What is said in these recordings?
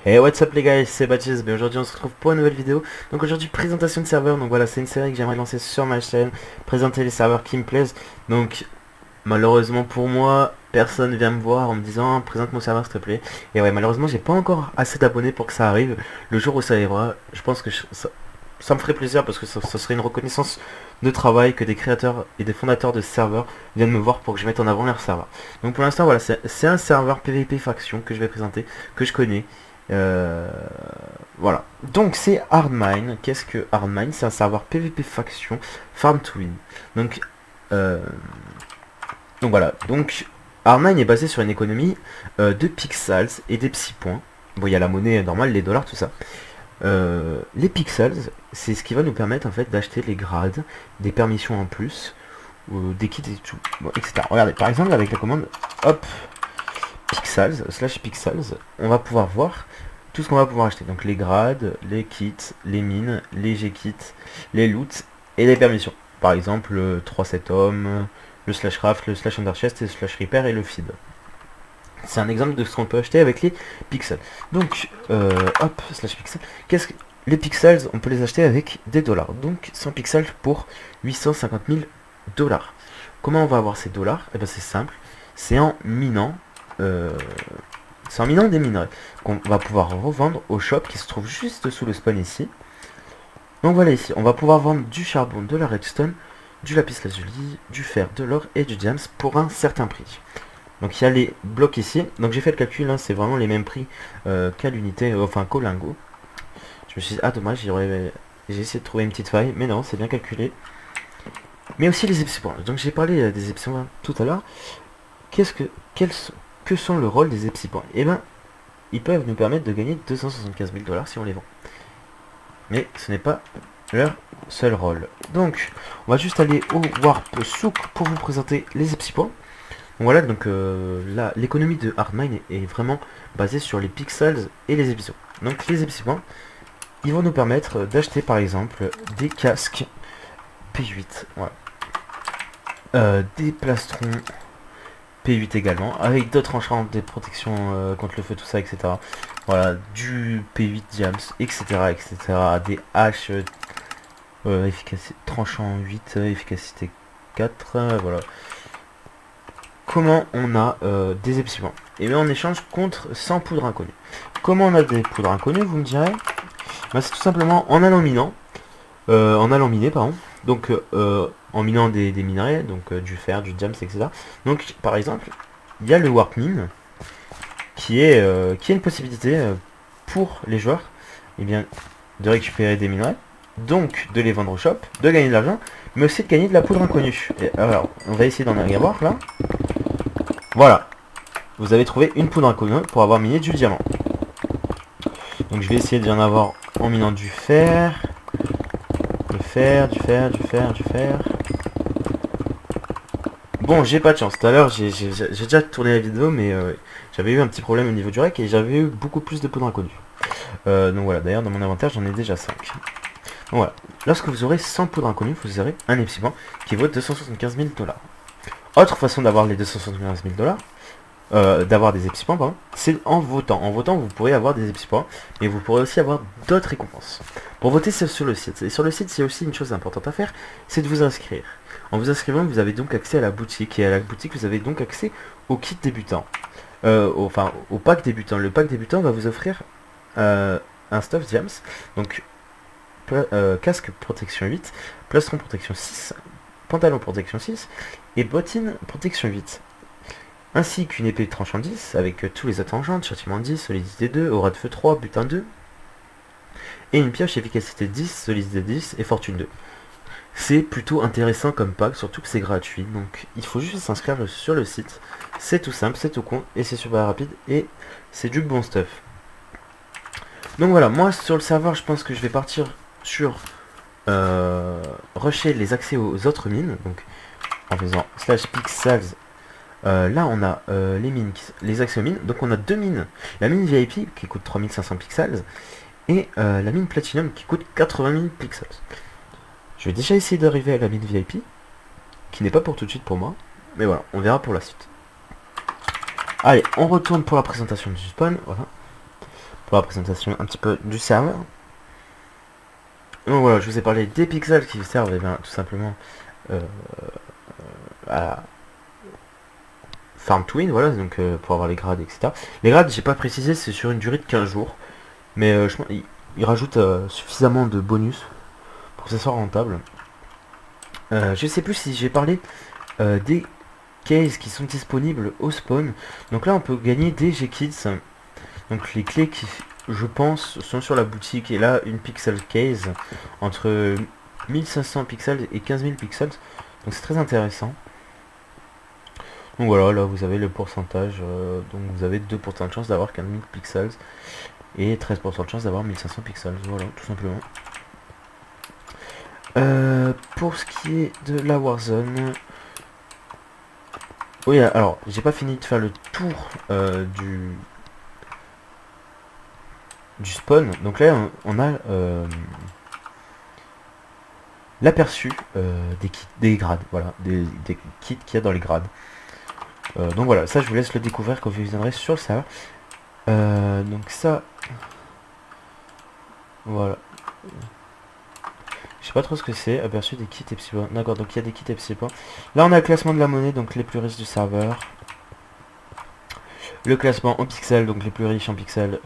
Hey, what's up les gars, c'est Baptiste. Aujourd'hui on se retrouve pour une nouvelle vidéo. Donc aujourd'hui présentation de serveur. Donc voilà, c'est une série que j'aimerais lancer sur ma chaîne, présenter les serveurs qui me plaisent. Donc malheureusement pour moi, personne vient me voir en me disant présente mon serveur s'il te plaît. Et ouais, malheureusement j'ai pas encore assez d'abonnés pour que ça arrive. Le jour où ça arrivera, je pense que ça me ferait plaisir parce que ça serait une reconnaissance de travail que des créateurs et des fondateurs de serveurs viennent me voir pour que je mette en avant leur serveur. Donc pour l'instant voilà, c'est un serveur PvP faction que je vais présenter, que je connais. Euh, voilà. Donc c'est Hardmine. Qu'est-ce que Hardmine? C'est un serveur PvP faction Farm to Win. Donc, euh, donc voilà. Donc Hardmine est basé sur une économie de pixels et des petits points. Bon, il y a la monnaie normale, les dollars, tout ça. Les pixels, c'est ce qui va nous permettre en fait d'acheter les grades, des permissions en plus, des kits et tout, bon, etc. Regardez, par exemple avec la commande, hop, pixels, slash pixels, on va pouvoir voir tout ce qu'on va pouvoir acheter. Donc les grades, les kits, les mines, les G-kits, les loots et les permissions. Par exemple, le 3-7 hommes, le slash craft, le slash underchest, le slash repair et le feed. C'est un exemple de ce qu'on peut acheter avec les pixels. Donc, hop, slash pixels. Qu'est-ce que... Les pixels, on peut les acheter avec des dollars. Donc 100 pixels pour 850 000 dollars. Comment on va avoir ces dollars? Eh ben c'est simple. C'est en minant... des minerais qu'on va pouvoir revendre au shop qui se trouve juste sous le spawn ici. Donc voilà, ici on va pouvoir vendre du charbon, de la redstone, du lapis lazuli, du fer, de l'or et du diams pour un certain prix. Donc il y a les blocs ici. Donc j'ai fait le calcul, hein, c'est vraiment les mêmes prix qu'à l'unité, enfin qu'au lingot. Je me suis dit, ah dommage, j'ai essayé de trouver une petite faille, mais non, c'est bien calculé. Mais aussi les épicements. Donc j'ai parlé des épicements tout à l'heure. Que sont le rôle des épicements? Eh ben, ils peuvent nous permettre de gagner 275 000 dollars si on les vend. Mais ce n'est pas leur seul rôle. Donc, on va juste aller au Warp Souk pour vous présenter les épicements. Donc voilà, donc là, l'économie de Hardmine est vraiment basée sur les pixels et les épicements. Donc les épicements, ils vont nous permettre d'acheter par exemple des casques P8, voilà. Des plastrons P8 également, avec d'autres enchants, des protections contre le feu, tout ça, etc. Voilà, du P8 diams, etc., etc. Des haches, efficacité tranchant 8, efficacité 4, voilà. Comment on a des épicements? Et bien on échange contre 100 poudres inconnues. Comment on a des poudres inconnues, vous me direz? Ben, c'est tout simplement en allant minant, en allant miner, pardon. Donc en minant des minerais, donc du fer, du diams, etc. Donc par exemple, il y a le warp mine qui est une possibilité pour les joueurs, et bien, de récupérer des minerais, donc de les vendre au shop, de gagner de l'argent, mais aussi de gagner de la poudre inconnue. Et alors, on va essayer d'en avoir là. Voilà, vous avez trouvé une poudre inconnue pour avoir miné du diamant. Donc je vais essayer d'y en avoir en minant du fer. Du fer. Bon, j'ai pas de chance. Tout à l'heure, j'ai déjà tourné la vidéo, mais j'avais eu un petit problème au niveau du rec et j'avais eu beaucoup plus de poudre inconnue. Donc voilà, d'ailleurs, dans mon inventaire, j'en ai déjà 5. Donc voilà. Lorsque vous aurez 100 poudres inconnues, vous aurez un épicement qui vaut 275 000 dollars. Autre façon d'avoir les 275 000 dollars, d'avoir des épicements, pardon, c'est en votant. En votant, vous pourrez avoir des épicements, mais vous pourrez aussi avoir d'autres récompenses. Pour voter, c'est sur le site. Et sur le site, c'est aussi une chose importante à faire, c'est de vous inscrire. En vous inscrivant, vous avez donc accès à la boutique, et à la boutique, vous avez donc accès au kit débutant. Enfin, au pack débutant. Le pack débutant va vous offrir un stuff diams, donc casque protection 8, plastron protection 6, pantalon protection 6, et bottines protection 8. Ainsi qu'une épée tranchant 10, avec tous les attachants, châtiment 10, solidité 2, aura de feu 3, butin 2, et une pioche efficacité 10, solidité 10 et fortune 2. C'est plutôt intéressant comme pack, surtout que c'est gratuit, donc il faut juste s'inscrire sur le site. C'est tout simple, c'est tout con, et c'est super rapide, et c'est du bon stuff. Donc voilà, moi sur le serveur, je pense que je vais partir sur rusher les accès aux autres mines, donc en faisant slash pixels. Là on a les mines, les accès aux mines, donc on a deux mines. La mine VIP qui coûte 3500 pixels, et la mine Platinum qui coûte 80 000 pixels. Je vais déjà essayer d'arriver à la mine VIP, qui n'est pas pour tout de suite pour moi, mais voilà, on verra pour la suite. Allez, on retourne pour la présentation du spawn, voilà. pour la présentation un petit peu du serveur. Donc voilà, je vous ai parlé des pixels qui servent bien, tout simplement à Farm Twin, voilà, donc pour avoir les grades, etc. Les grades, j'ai pas précisé, c'est sur une durée de 15 jours. Mais je pense il rajoute suffisamment de bonus pour que ça soit rentable. Je sais plus si j'ai parlé des cases qui sont disponibles au spawn. Donc là on peut gagner des G-Kits. Donc les clés qui je pense sont sur la boutique. Et là une pixel case entre 1500 pixels et 15 000 pixels. Donc c'est très intéressant. Donc voilà, là vous avez le pourcentage. Donc vous avez 2% de chance d'avoir 15 000 pixels. Et 13% de chance d'avoir 1500 pixels. Voilà, tout simplement. Pour ce qui est de la Warzone, oui, alors j'ai pas fini de faire le tour du spawn. Donc là on a l'aperçu des grades, voilà, des kits qu'il y a dans les grades. Donc voilà, ça je vous laisse le découvrir quand vous viendrez sur le serveur. Donc ça, voilà. Je sais pas trop ce que c'est, aperçu des kits Epsilon. D'accord, donc il y a des kits Epsilon. Là on a le classement de la monnaie, donc les plus riches du serveur. Le classement en pixels, donc les plus riches en pixels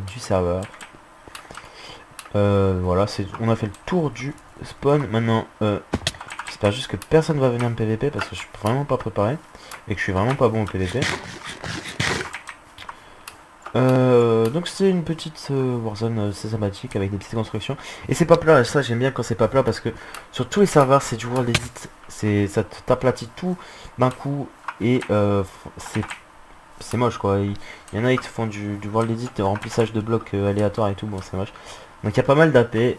du serveur. Voilà, on a fait le tour du spawn. Maintenant, j'espère juste que personne va venir me PVP parce que je suis vraiment pas préparé. Et que je suis vraiment pas bon au PVP. Donc c'est une petite Warzone sympathique avec des petites constructions. Et c'est pas plat, ça j'aime bien quand c'est pas plat parce que sur tous les serveurs c'est du World Edit. Ça t'aplatit tout d'un coup et c'est moche quoi. Il y en a qui te font du World Edit, de remplissage de blocs aléatoires et tout, bon c'est moche. Donc il y a pas mal d'AP, il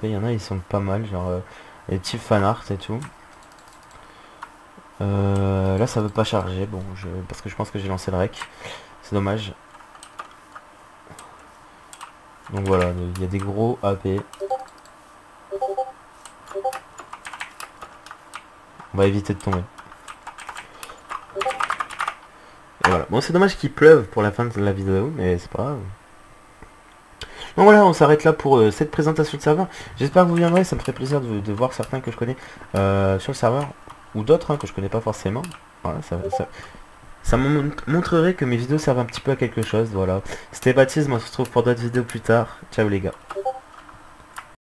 y en a ils sont pas mal, genre les types fanart et tout. Là ça veut pas charger, bon parce que je pense que j'ai lancé le rec. C'est dommage. Donc voilà, il y a des gros AP. On va éviter de tomber. Et voilà. Bon, c'est dommage qu'il pleuve pour la fin de la vidéo, mais c'est pas grave. Donc voilà, on s'arrête là pour cette présentation de serveur. J'espère que vous viendrez, ça me ferait plaisir de voir certains que je connais sur le serveur. Ou d'autres que je connais pas forcément. Voilà, ça me montrerait que mes vidéos servent un petit peu à quelque chose, voilà. C'était Baptiste, on se retrouve pour d'autres vidéos plus tard. Ciao les gars.